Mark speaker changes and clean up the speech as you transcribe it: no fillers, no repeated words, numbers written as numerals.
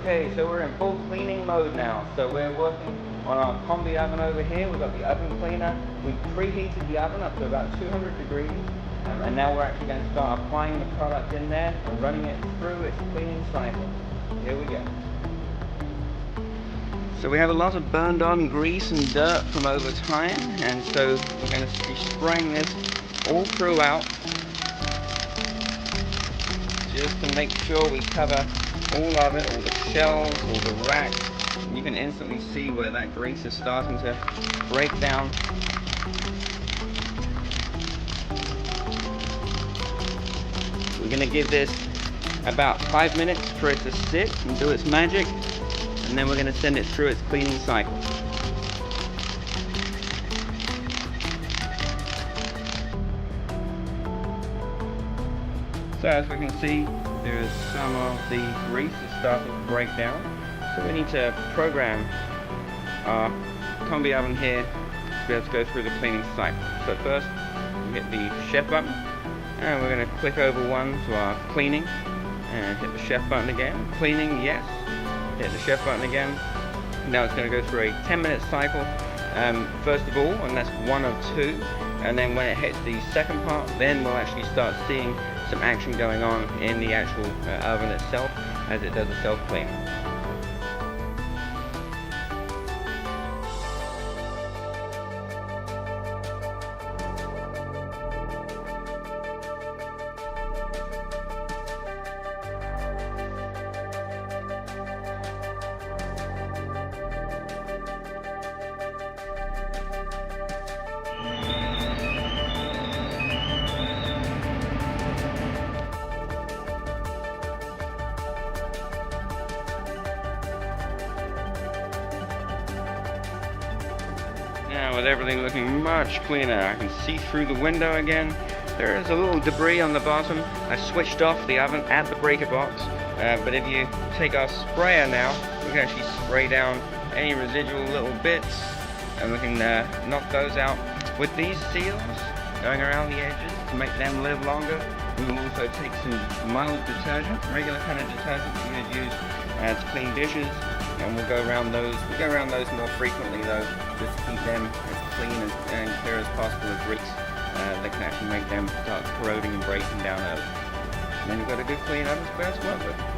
Speaker 1: Okay, so we're in full cleaning mode now. So we're working on our Combi-Oven over here. We've got the oven cleaner. We preheated the oven up to about 200 degrees. And now we're actually going to start applying the product in there and running it through its cleaning cycle. Here we go. So we have a lot of burned on grease and dirt from over time, and so we're going to be spraying this all throughout just to make sure we cover all of it, all the shelves, all the racks. You can instantly see where that grease is starting to break down. We're going to give this about 5 minutes for it to sit and do its magic, and then we're going to send it through its cleaning cycle. So as we can see, there is some of the grease that's starting to break down. So we need to program our Combi-Oven here to be able to go through the cleaning cycle. So first, we hit the chef button, and we're going to click over one to our cleaning, and hit the chef button again. Cleaning, yes. Hit the chef button again. Now it's going to go through a 10-minute cycle, first of all, and that's one of two. And then when it hits the second part, then we'll actually start seeing some action going on in the actual oven itself as it does the self-cleaning. Now with everything looking much cleaner, I can see through the window again. There is a little debris on the bottom. I switched off the oven at the breaker box, but if you take our sprayer now, we can actually spray down any residual little bits, and we can knock those out with these seals going around the edges to make them live longer. We will also take some mild detergent, regular kind of detergent that you would use to clean dishes, and we'll go around those. We go around those more frequently though, just to keep them as clean and clear as possible of grease that can actually make them start corroding and breaking down early. And then you've got a good clean oven square to work with.